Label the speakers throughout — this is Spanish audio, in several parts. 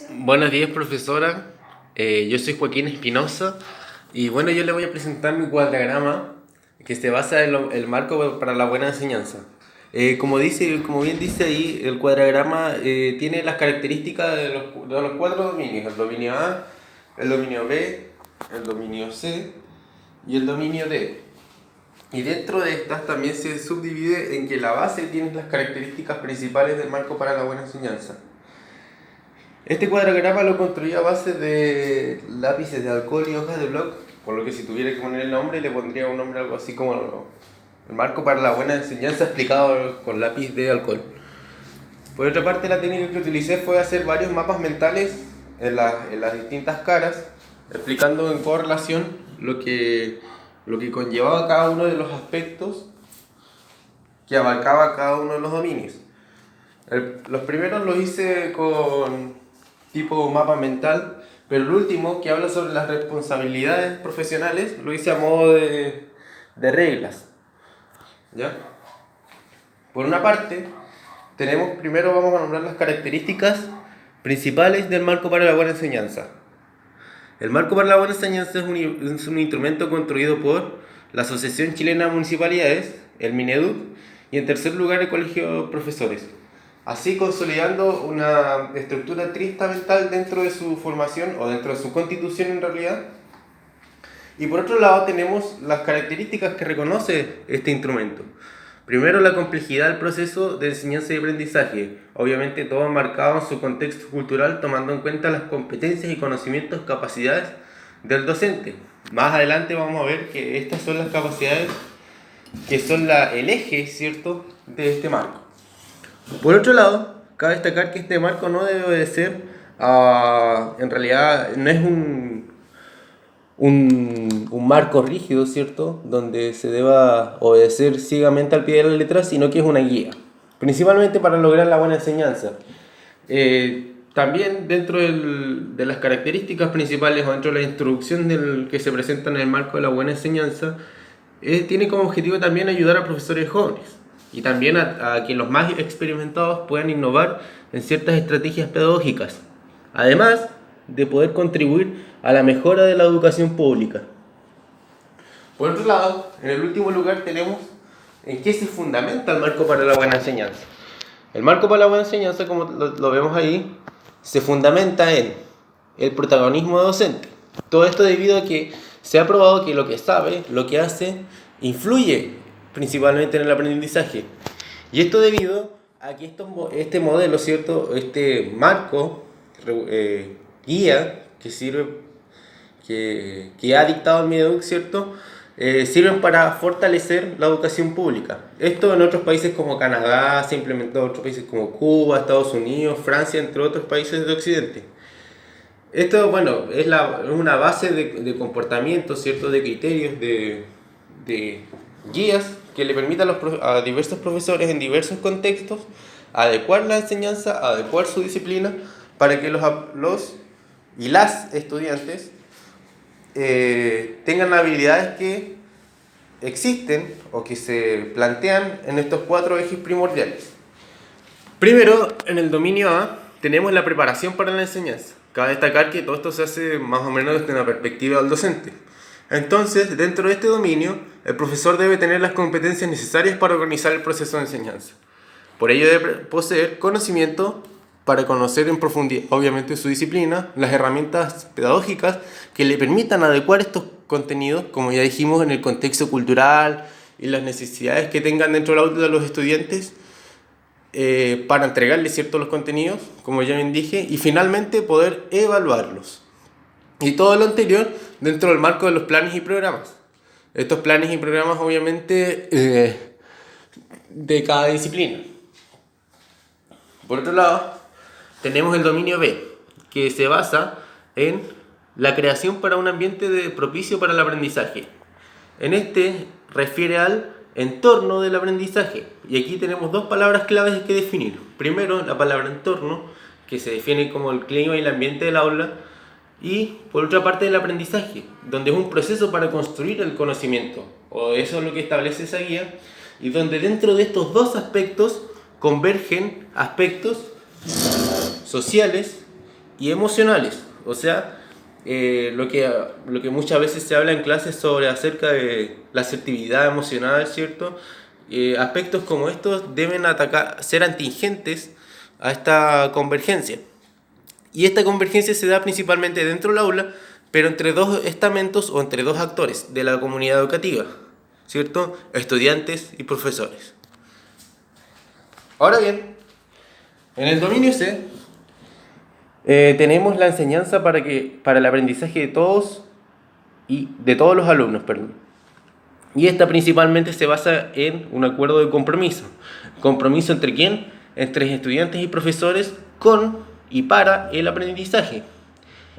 Speaker 1: Buenos días, profesora. Yo soy Joaquín Espinosa y bueno, yo le voy a presentar mi cuadragrama que se basa en el marco para la buena enseñanza. Como bien dice ahí, el cuadragrama tiene las características de los cuatro dominios: el dominio A, el dominio B, el dominio C y el dominio D. Y dentro de estas también se subdivide en que la base tiene las características principales del marco para la buena enseñanza. Este cuadragrama lo construí a base de lápices de alcohol y hojas de bloc, por lo que si tuviera que poner el nombre le pondría un nombre algo así como el marco para la buena enseñanza explicado con lápiz de alcohol. Por otra parte, la técnica que utilicé fue hacer varios mapas mentales en las distintas caras, explicando en correlación lo que conllevaba cada uno de los aspectos que abarcaba cada uno de los dominios. Los primeros los hice con tipo mapa mental, pero el último, que habla sobre las responsabilidades profesionales, lo hice a modo de reglas. ¿Ya? Por una parte, primero vamos a nombrar las características principales del marco para la buena enseñanza. El marco para la buena enseñanza es un instrumento construido por la Asociación Chilena de Municipalidades, el Mineduc, y en tercer lugar el Colegio de Profesores, así consolidando una estructura tristamental dentro de su formación o dentro de su constitución en realidad. Y por otro lado tenemos las características que reconoce este instrumento. Primero, la complejidad del proceso de enseñanza y aprendizaje, obviamente todo marcado en su contexto cultural, tomando en cuenta las competencias y conocimientos, capacidades del docente. Más adelante vamos a ver que estas son las capacidades que son el eje, ¿cierto?, de este marco. Por otro lado, cabe destacar que este marco no debe obedecer en realidad no es un marco rígido, ¿cierto?, donde se deba obedecer ciegamente al pie de la letra, sino que es una guía, principalmente para lograr la buena enseñanza. También dentro de las características principales o dentro de la introducción que se presenta en el marco de la buena enseñanza, tiene como objetivo también ayudar a profesores jóvenes y también a que los más experimentados puedan innovar en ciertas estrategias pedagógicas, además de poder contribuir a la mejora de la educación pública. Por otro lado, en el último lugar tenemos en qué se fundamenta el marco para la buena enseñanza. El marco para la buena enseñanza, como lo vemos ahí, se fundamenta en el protagonismo docente. Todo esto debido a que se ha probado que lo que sabe, lo que hace, influye principalmente en el aprendizaje. Y esto debido a que este modelo, ¿cierto?, este marco, guía que sirve, que ha dictado el Mineduc, ¿cierto?, sirven para fortalecer la educación pública. Esto en otros países como Canadá, se implementó en otros países como Cuba, Estados Unidos, Francia, entre otros países de Occidente. Esto, bueno, es una base de comportamiento, ¿cierto?, de criterios, de guías que le permitan a diversos profesores en diversos contextos adecuar la enseñanza, adecuar su disciplina para que los y las estudiantes tengan habilidades que existen o que se plantean en estos cuatro ejes primordiales. Primero, en el dominio A, tenemos la preparación para la enseñanza. Cabe destacar que todo esto se hace más o menos desde una perspectiva del docente. Entonces, dentro de este dominio, el profesor debe tener las competencias necesarias para organizar el proceso de enseñanza. Por ello debe poseer conocimiento para conocer en profundidad, obviamente, su disciplina, las herramientas pedagógicas que le permitan adecuar estos contenidos, como ya dijimos, en el contexto cultural y las necesidades que tengan dentro del aula de los estudiantes, para entregarles ciertos los contenidos, como ya bien dije, y finalmente poder evaluarlos. Y todo lo anterior dentro del marco de los planes y programas. Estos planes y programas, obviamente, de cada disciplina. Por otro lado, tenemos el dominio B, que se basa en la creación para un ambiente propicio para el aprendizaje. En este refiere al entorno del aprendizaje. Y aquí tenemos dos palabras claves que definir. Primero, la palabra entorno, que se define como el clima y el ambiente del aula. Y por otra parte, el aprendizaje, donde es un proceso para construir el conocimiento. O eso es lo que establece esa guía. Y donde dentro de estos dos aspectos convergen aspectos sociales y emocionales. O sea, lo que muchas veces se habla en clases sobre acerca de la asertividad emocional, ¿cierto? Aspectos como estos deben ser atingentes a esta convergencia. Y esta convergencia se da principalmente dentro del aula, pero entre dos estamentos o entre dos actores de la comunidad educativa, ¿cierto? Estudiantes y profesores. Ahora bien, en el dominio C tenemos la enseñanza para el aprendizaje de todos y de todos los alumnos, perdón. Y esta principalmente se basa en un acuerdo de compromiso. ¿Compromiso entre quién? Entre estudiantes y profesores con y para el aprendizaje.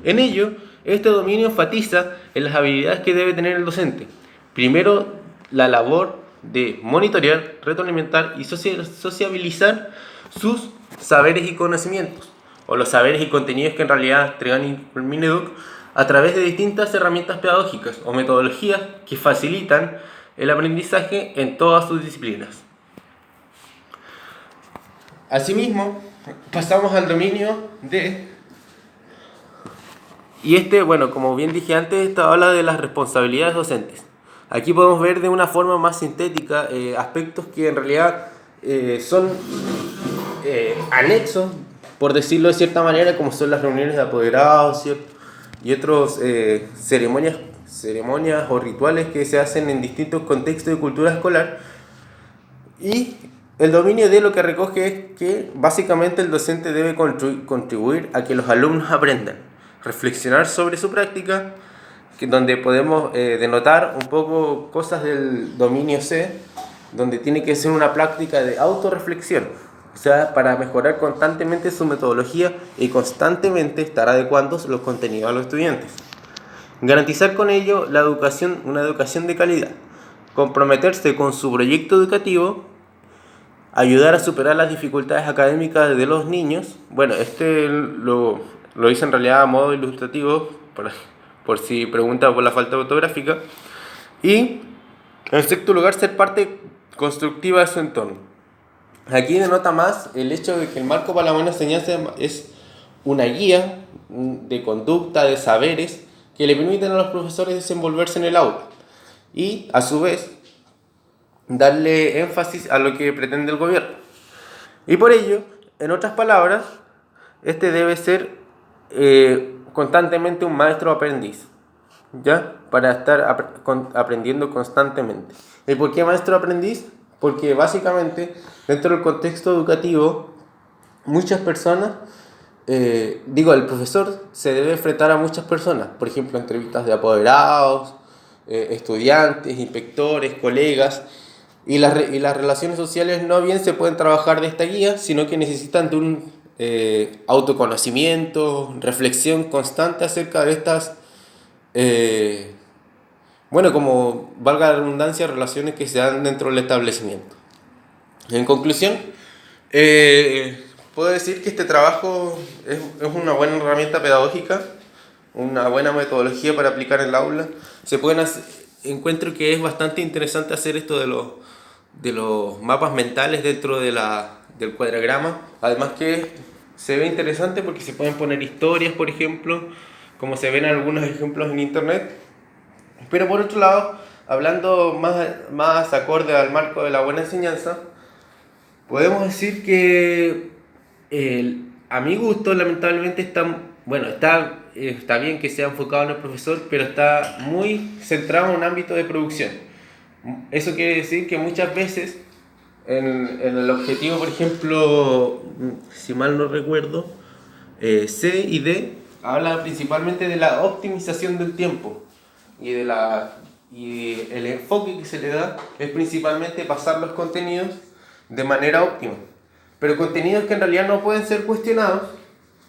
Speaker 1: En ello, este dominio enfatiza en las habilidades que debe tener el docente. Primero, la labor de monitorear, retroalimentar y sociabilizar sus saberes y conocimientos, o los saberes y contenidos que en realidad entregan el Mineduc, a través de distintas herramientas pedagógicas o metodologías que facilitan el aprendizaje en todas sus disciplinas. Asimismo, pasamos al dominio D. Y bueno, como bien dije antes, esta habla de las responsabilidades docentes. Aquí podemos ver de una forma más sintética aspectos que en realidad son anexos, por decirlo de cierta manera, como son las reuniones de apoderados, ¿cierto? Y otras ceremonias o rituales que se hacen en distintos contextos de cultura escolar. Y el dominio de lo que recoge es que básicamente el docente debe contribuir a que los alumnos aprendan, reflexionar sobre su práctica, donde podemos denotar un poco cosas del dominio C, donde tiene que ser una práctica de autorreflexión, o sea, para mejorar constantemente su metodología y constantemente estar adecuando los contenidos a los estudiantes. Garantizar con ello una educación de calidad, comprometerse con su proyecto educativo, ayudar a superar las dificultades académicas de los niños. Bueno, lo hice en realidad a modo ilustrativo, por si pregunta por la falta ortográfica. Y, en sexto lugar, ser parte constructiva de su entorno. Aquí denota más el hecho de que el marco para la buena enseñanza es una guía de conducta, de saberes, que le permiten a los profesores desenvolverse en el aula. Y, a su vez, darle énfasis a lo que pretende el gobierno. Y por ello, en otras palabras, este debe ser constantemente un maestro aprendiz, ¿ya? Para estar aprendiendo constantemente. ¿Y por qué maestro aprendiz? Porque básicamente, dentro del contexto educativo, muchas personas, el profesor se debe enfrentar a muchas personas, por ejemplo, entrevistas de apoderados, estudiantes, inspectores, colegas. Y las relaciones sociales no bien se pueden trabajar de esta guía, sino que necesitan de un autoconocimiento, reflexión constante acerca de estas, como valga la redundancia, relaciones que se dan dentro del establecimiento. En conclusión, puedo decir que este trabajo es una buena herramienta pedagógica, una buena metodología para aplicar en el aula. Encuentro que es bastante interesante hacer esto de los mapas mentales dentro del cuadragrama. Además que se ve interesante porque se pueden poner historias, por ejemplo, como se ven algunos ejemplos en internet. Pero por otro lado, hablando más acorde al marco de la buena enseñanza, podemos decir que a mi gusto lamentablemente está bien que sea enfocado en el profesor, pero está muy centrado en un ámbito de producción. Eso quiere decir que muchas veces en el objetivo, por ejemplo, si mal no recuerdo, C y D habla principalmente de la optimización del tiempo y el enfoque que se le da es principalmente pasar los contenidos de manera óptima, pero contenidos que en realidad no pueden ser cuestionados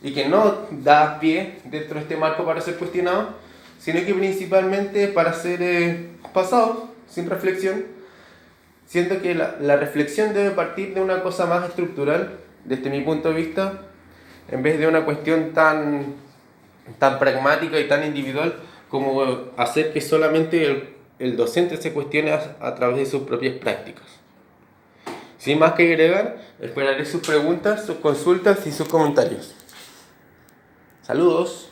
Speaker 1: y que no da pie dentro de este marco para ser cuestionados, sino que principalmente para ser pasados sin reflexión. Siento que la reflexión debe partir de una cosa más estructural, desde mi punto de vista, en vez de una cuestión tan pragmática y tan individual como hacer que solamente el docente se cuestione a través de sus propias prácticas. Sin más que agregar, esperaré sus preguntas, sus consultas y sus comentarios. Saludos.